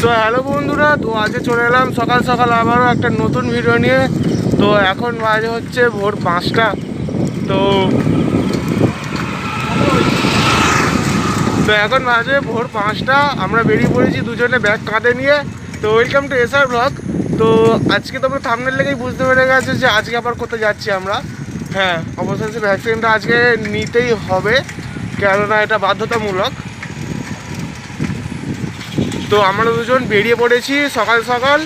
তো হ্যালো বন্ধুরা, তো আজকে চলে এলাম সকাল সকাল আবারও একটা নতুন ভিডিও নিয়ে। তো এখন বাজে হচ্ছে ভোর 5টা। তো এখন বাজে ভোর 5টা, আমরা বেরিয়ে পড়েছি দুজনে ব্যাগ কাঁধে নিয়ে। তো ওয়েলকাম টু এসআর ব্লগ। তো আজকে তোমরা থাম্বনেল লেগেই বুঝতে পেরে গেছো যে আজকে আবার কোথায় যাচ্ছি আমরা। হ্যাঁ, অবশেষে ভ্যাকসিনটা আজকে নিতেই হবে, কেননা এটা বাধ্যতামূলক। তো আমরা দুজন বেরিয়ে পড়েছি সকাল সকাল,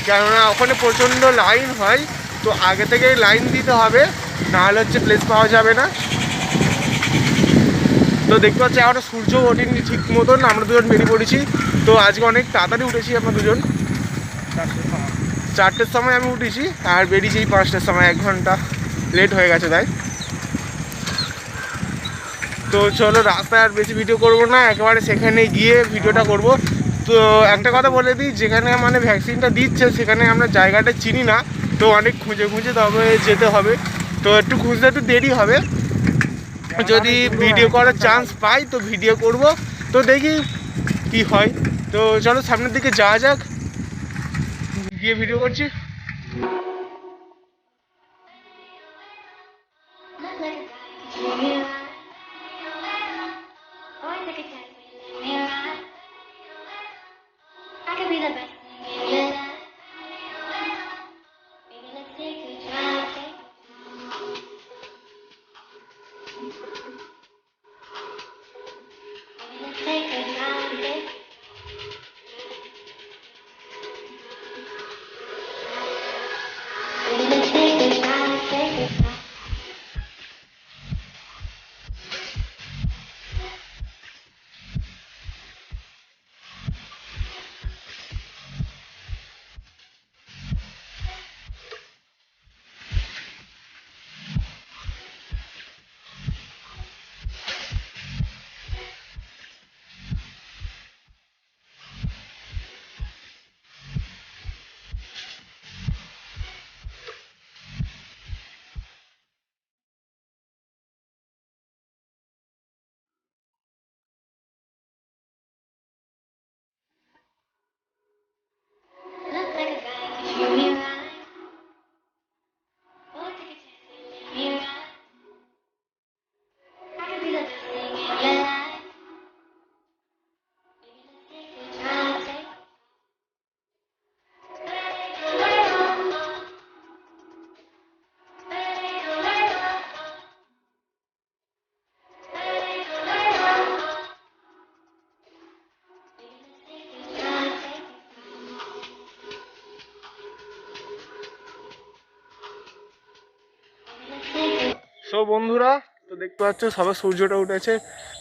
কেননা ওখানে প্রচণ্ড লাইন হয়। তো আগে থেকেই লাইন দিতে হবে, নাহলে হচ্ছে প্লেস পাওয়া যাবে না। তো দেখতে পাচ্ছি এখন সূর্য ওঠেনি ঠিক মতন, আমরা দুজন বেরিয়ে পড়েছি। তো আজকে অনেক তাড়াতাড়ি উঠেছি আমরা দুজন, 4টের সময় আমি উঠেছি আর বেরিয়েছি 5টার সময়, 1 ঘন্টা লেট হয়ে গেছে তাই। তো চলো, রাস্তায় আর বেশি ভিডিও করব না, একেবারে সেখানে গিয়ে ভিডিওটা করব। তো একটা কথা বলে দিই, যেখানে মানে ভ্যাকসিনটা দিচ্ছে সেখানে আমরা জায়গাটা চিনি না, তো অনেক খুঁজে খুঁজে তবে যেতে হবে। তো একটু খুঁজতে একটু দেরি হবে, যদি ভিডিও করার চান্স পাই তো ভিডিও করব। তো দেখি কি হয়। তো চলো সামনের দিকে যাওয়া যাক, গিয়ে ভিডিও করছি। সো বন্ধুরা, তো দেখতে পাচ্ছ সবে সূর্যটা উঠেছে।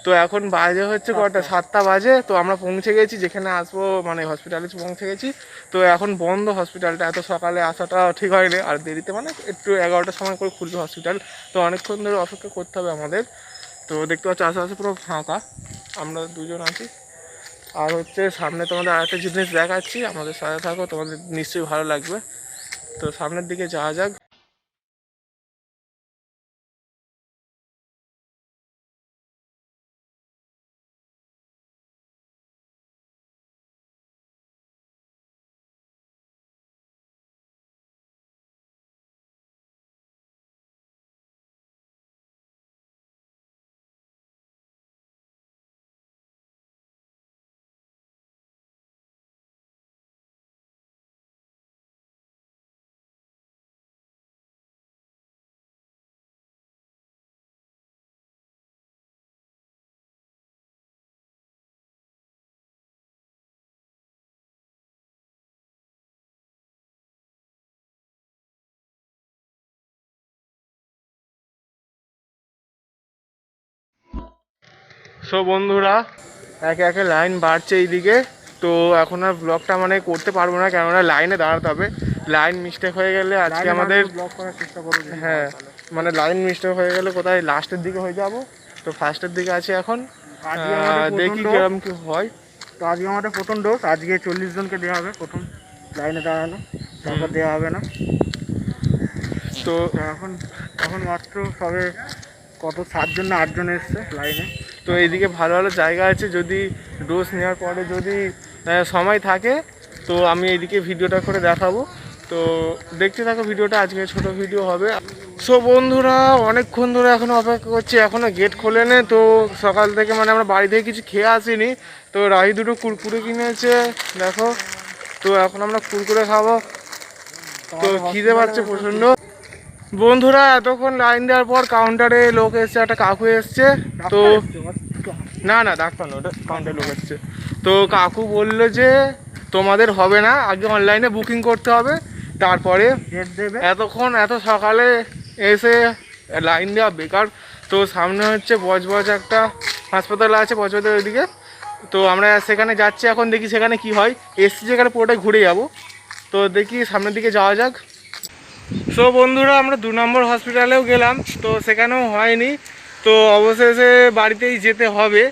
তো এখন বাজে হচ্ছে কটা, 7টা বাজে। তো আমরা পৌঁছে গেছি যেখানে আসবো, মানে হসপিটালে পৌঁছে গেছি। তো এখন বন্ধ হসপিটালটা, এত সকালে আসাটা ঠিক হয়নি, আর দেরিতে মানে একটু 11টার সময় করে খুলবে হসপিটাল। তো অনেকক্ষণ ধরে অপেক্ষা করতে হবে আমাদের। তো দেখতে পাচ্ছ আশেপাশে পুরো ফাঁকা, আমরা দুজন আছি। আর হচ্ছে সামনে তোমাদের আরেকটা জিনিস দেখাচ্ছি, আমাদের সাথে থাকো, তোমাদের নিশ্চয়ই ভালো লাগবে। তো সামনের দিকে যাওয়া যাক। সো বন্ধুরা, একে একে লাইন বাড়ছে এইদিকে। তো এখন আর ব্লগটা মানে করতে পারবো না, কেননা লাইনে দাঁড়াতে হবে। লাইন মিস্টেক হয়ে গেলে আজকে আমাদের ব্লগ করার চেষ্টা করবো। হ্যাঁ, মানে লাইন মিস্টেক হয়ে গেলে কোথায় লাস্টের দিকে হয়ে যাব। তো ফার্স্টের দিকে আছে এখন, দেখি কিরম কি হয়। তো আজকে আমাদের প্রথম ডোজ, আজকে 40 জনকে দেওয়া হবে প্রথম লাইনে দাঁড়ানো, তারপর দেওয়া হবে না। তো এখন এখন মাত্র সবে কত 7 জন না 8 জন এসছে লাইনে। তো এইদিকে ভালো ভালো জায়গা আছে, যদি ডোজ নেওয়ার পরে যদি সময় থাকে তো আমি এইদিকে ভিডিওটা করে দেখাবো। তো দেখতে থাকো ভিডিওটা, আজকে ছোট ভিডিও হবে। সো বন্ধুরা অনেকক্ষণ ধরে এখনও অপেক্ষা করছি, এখনও গেট খোলেনি। তো সকাল থেকে মানে আমরা বাড়ি থেকে কিছু খেয়ে আসিনি। তো রাহি দুটো কুরকুরে কিনেছে দেখো, তো এখন আমরা কুরকুরে খাবো। তো খিদে পাচ্ছে প্রচণ্ড। বন্ধুরা এতক্ষণ লাইন দেওয়ার পর কাউন্টারে লোক এসছে, একটা কাকু এসছে। তো না না ডাক্তার না, ওটা কাউন্টারে লোক এসছে। তো কাকু বললো যে তোমাদের হবে না, আগে অনলাইনে বুকিং করতে হবে, তারপরে ডেট দেবে। এতক্ষণ এত সকালে এসে লাইন দেওয়া বেকার। তো সামনে হচ্ছে বজবজ একটা হাসপাতাল আছে, বজবজের ওইদিকে। তো আমরা সেখানে যাচ্ছি এখন, দেখি সেখানে কি হয়। এসছি যেখানে পুরোটাই ঘুরে যাব। তো দেখি সামনের দিকে যাওয়া যাক। সো বন্ধুরা আমরা 2 নম্বর হসপিটালেও গেলাম, তো সেখানেও হয়নি। তো অবশেষে বাড়িতেই যেতে হবে।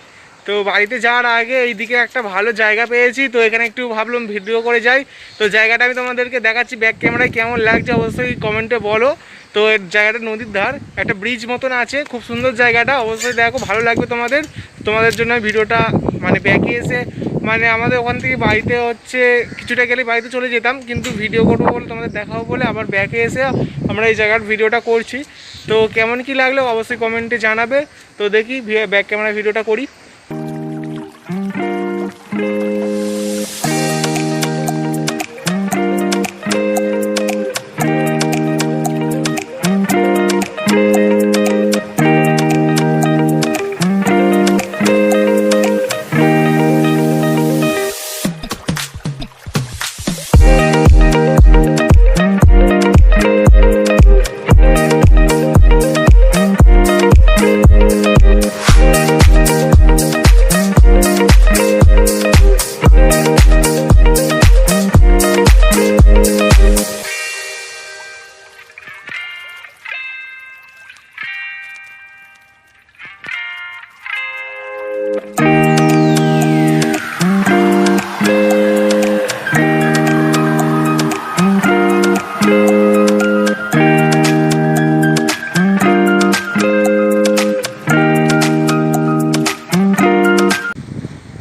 তো বাড়িতে যাওয়ার আগে এইদিকে একটা ভালো জায়গা পেয়েছি, তো এখানে একটু ভাবলাম ভিডিও করে যাই। তো জায়গাটা আমি তোমাদেরকে দেখাচ্ছি ব্যাক ক্যামেরায়, কেমন লাগছে অবশ্যই কমেন্টে বলো। তো এর জায়গাটা নদীর ধার, একটা ব্রিজ মতন আছে, খুব সুন্দর জায়গাটা, অবশ্যই দেখো, ভালো লাগবে তোমাদের জন্য ভিডিওটা। মানে ব্যাকে এসে মানে আমাদের ওখান থেকে বাড়িতে হচ্ছে কিছুটা গেলে বাড়িতে চলে যেতাম, কিন্তু ভিডিও করবো বলে তোমাদের দেখাবো বলে আবার ব্যাকে এসে আমরা এই জায়গার ভিডিওটা করছি। তো কেমন কি লাগলো অবশ্যই কমেন্টে জানাবে। তো দেখি ব্যাক ক্যামেরা ভিডিওটা করি।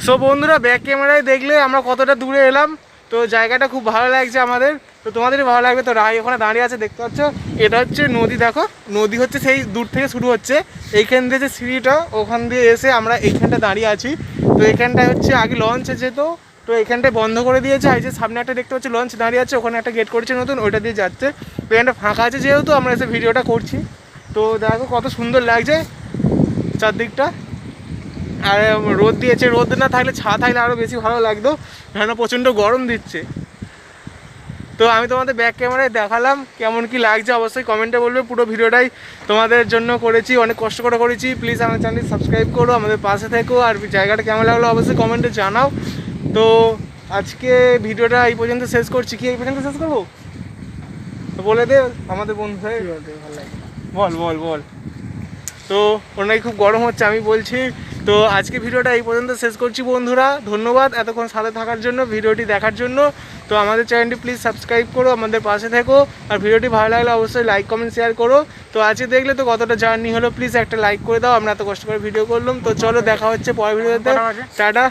সো বন্ধুরা ব্যাক ক্যামেরায় দেখলে আমরা কতটা দূরে এলাম। তো জায়গাটা খুব ভালো লাগছে আমাদের, তো তোমাদেরই ভালো লাগবে। তো রাই ওখানে দাঁড়িয়ে আছে, দেখতে পাচ্ছ, এটা হচ্ছে নদী। দেখো নদী হচ্ছে সেই দূর থেকে শুরু হচ্ছে, এইখান দিয়ে যে সিঁড়িটা ওখান দিয়ে এসে আমরা এইখানটা দাঁড়িয়ে আছি। তো এখানটায় হচ্ছে আগে লঞ্চ যেত, তো এখানটায় বন্ধ করে দিয়েছে। এই যে সামনে একটা দেখতে পাচ্ছি লঞ্চ দাঁড়িয়ে আছে, ওখানে একটা গেট করেছে নতুন, ওইটা দিয়ে যাচ্ছে। তো এখানটা ফাঁকা আছে যেহেতু আমরা এসে ভিডিওটা করছি। তো দেখো কত সুন্দর লাগছে চারদিকটা। আর রোদ দিয়েছে, রোদ না থাকলে ছাদ থাকলে আরও বেশি ভালো লাগতো, কেন প্রচণ্ড গরম দিচ্ছে। তো আমি তোমাদের ব্যাক ক্যামেরায় দেখালাম, কেমন কি লাগছে অবশ্যই কমেন্টে বলবে। পুরো ভিডিওটাই তোমাদের জন্য করেছি, অনেক কষ্ট করে করেছি। প্লিজ আমার চ্যানেলটি সাবস্ক্রাইব করো, আমাদের পাশে থেকো। আর জায়গাটা কেমন লাগলো অবশ্যই কমেন্টে জানাও। তো আজকে ভিডিওটা এই পর্যন্ত শেষ করছি। কি এই পর্যন্ত শেষ করবো? তো বলে দে আমাদের বন্ধু, ভালো লাগে। বল বল বল। তো ওনাকে খুব গরম হচ্ছে আমি বলছি। তো আজকে ভিডিওটা এই পর্যন্ত শেষ করছি বন্ধুরা, ধন্যবাদ এতক্ষণ সাথে থাকার জন্য, ভিডিওটি দেখার জন্য। তো আমাদের চ্যানেলটি প্লিজ সাবস্ক্রাইব করো, আমাদের পাশে থেকো। আর ভিডিওটি ভালো লাগলে অবশ্যই লাইক কমেন্ট শেয়ার করো। তো আজকে দেখলে তো কতটা জার্নি হলো, প্লিজ একটা লাইক করে দাও, আমরা এত কষ্ট করে ভিডিও করলাম। তো চলো দেখা হচ্ছে পরের ভিডিওতে, টাটা।